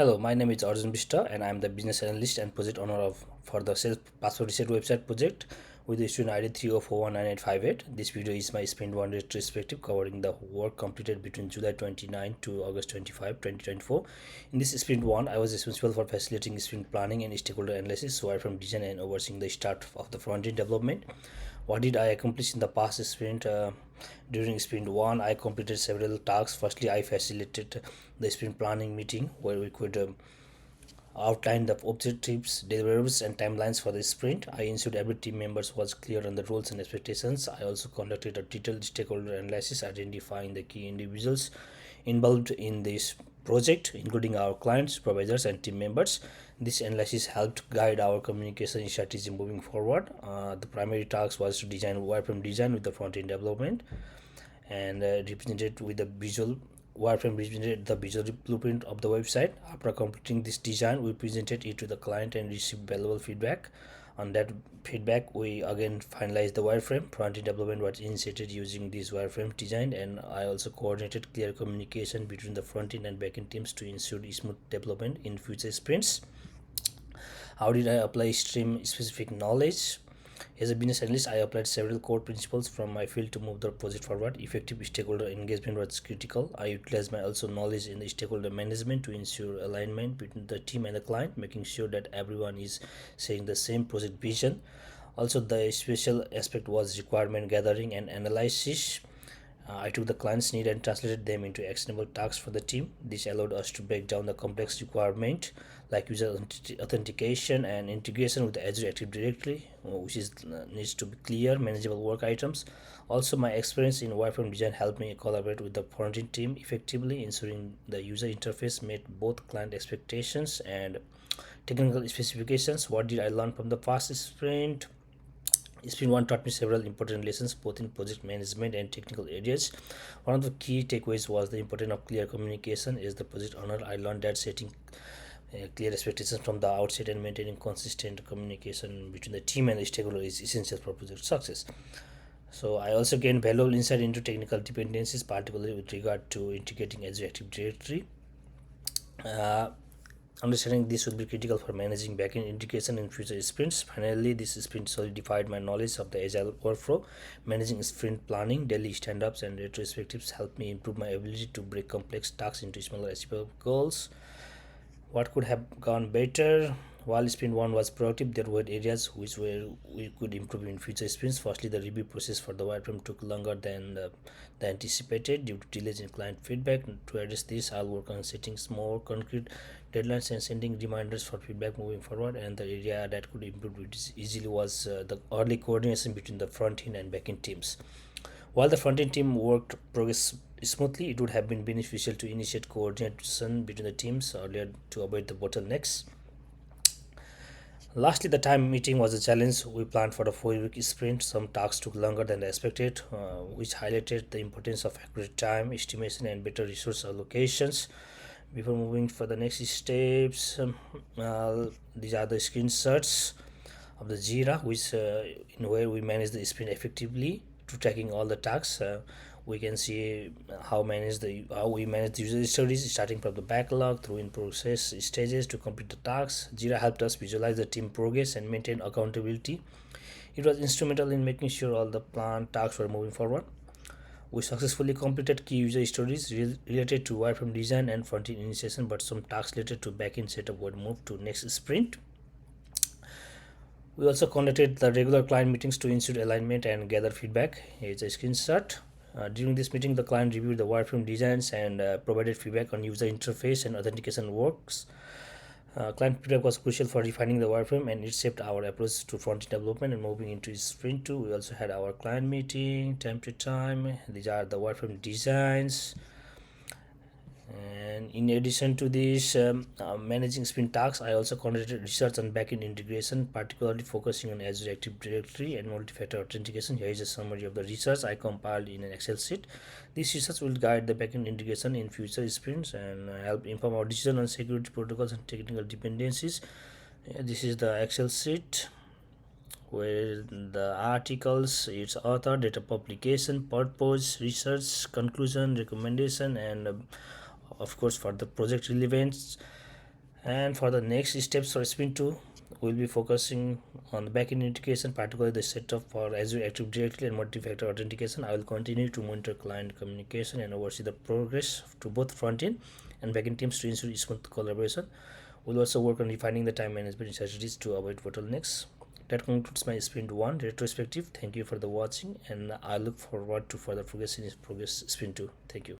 Hello, my name is Arjun Bista and I am the business analyst and project owner for the SelfPasswordReset website project with the student ID 3041958. This video is my Sprint 1 retrospective covering the work completed between July 29 to August 25, 2024. In this Sprint 1, I was responsible for facilitating sprint planning and stakeholder analysis, wireframe design and overseeing the start of the front-end development. What did I accomplish in the past sprint? During sprint 1, I completed several tasks. Firstly, I facilitated the sprint planning meeting where we could outline the objectives, deliverables, and timelines for the sprint. I ensured every team member was clear on the roles and expectations. I also conducted a detailed stakeholder analysis, identifying the key individuals involved in this project, including our clients, supervisors, and team members. This analysis helped guide our communication strategy moving forward. The primary task was to design wireframe design with the front-end development and represented with the visual wireframe represented the visual blueprint of the website. After completing this design, we presented it to the client and received valuable feedback. On that feedback, we again finalized the wireframe. Front-end development was initiated using this wireframe design, and I also coordinated clear communication between the front-end and back-end teams to ensure smooth development in future sprints. How did I apply stream specific knowledge? As a business analyst, I applied several core principles from my field to move the project forward. Effective stakeholder engagement was critical. I utilized my also knowledge in the stakeholder management to ensure alignment between the team and the client, making sure that everyone is sharing the same project vision. Also, the special aspect was requirement gathering and analysis. I took the client's need and translated them into actionable tasks for the team. This allowed us to break down the complex requirement like user authentication and integration with the Azure Active Directory, which needs to be clear, manageable work items. Also, my experience in wireframe design helped me collaborate with the front-end team effectively, ensuring the user interface met both client expectations and technical specifications. What did I learn from the past sprint? Sprint 1 taught me several important lessons both in project management and technical areas. One of the key takeaways was the importance of clear communication. As the project owner, I learned that setting clear expectations from the outset and maintaining consistent communication between the team and the stakeholder is essential for project success. So I also gained valuable insight into technical dependencies, particularly with regard to integrating Azure Active Directory. Understanding this would be critical for managing backend integration in future sprints. Finally, this sprint solidified my knowledge of the agile workflow. Managing sprint planning, daily stand-ups, and retrospectives helped me improve my ability to break complex tasks into smaller achievable goals. What could have gone better? While sprint 1 was productive, there were areas which we could improve in future sprints. Firstly, the review process for the wireframe took longer than the anticipated due to delays in client feedback. To address this, I'll work on setting more concrete deadlines and sending reminders for feedback moving forward. And the area that could improve easily was the early coordination between the front end and back end teams. While the front-end team worked progress smoothly, it would have been beneficial to initiate coordination between the teams earlier to avoid the bottlenecks. Lastly, the time meeting was a challenge. We planned for a 4-week sprint. Some tasks took longer than expected, which highlighted the importance of accurate time estimation and better resource allocations. Before moving for the next steps, these are the screenshots of the Jira, which in where we manage the sprint effectively to tracking all the tasks. We can see how we manage the user stories, starting from the backlog through in process stages to complete the tasks. Jira helped us visualize the team progress and maintain accountability. It was instrumental in making sure all the planned tasks were moving forward. We successfully completed key user stories related to wireframe design and front-end initiation, but some tasks related to back-end setup were moved to next sprint. We also conducted the regular client meetings to ensure alignment and gather feedback. Here's a screenshot. During this meeting, the client reviewed the wireframe designs and provided feedback on user interface and authentication works. Client feedback was crucial for refining the wireframe, and it shaped our approach to front-end development and moving into sprint 2. We also had our client meeting time to time. These are the wireframe designs. And in addition to this, managing sprint tasks, I also conducted research on backend integration, particularly focusing on Azure Active Directory and multi-factor authentication. Here is a summary of the research I compiled in an Excel sheet. This research will guide the backend integration in future sprints and help inform our decision on security protocols and technical dependencies. This is the Excel sheet where the articles, its author, data publication, purpose, research, conclusion, recommendation, and of course for the project relevance And for the next steps for Sprint 2, we'll be focusing on the backend integration, particularly the setup for Azure Active Directory and multi-factor authentication. I will continue to monitor client communication and oversee the progress to both front-end and backend teams to ensure smooth collaboration. We'll also work on refining the time management strategies to avoid bottlenecks. That concludes my Sprint 1 retrospective. Thank you for the watching, and I look forward to further progress in Sprint 2. Thank you.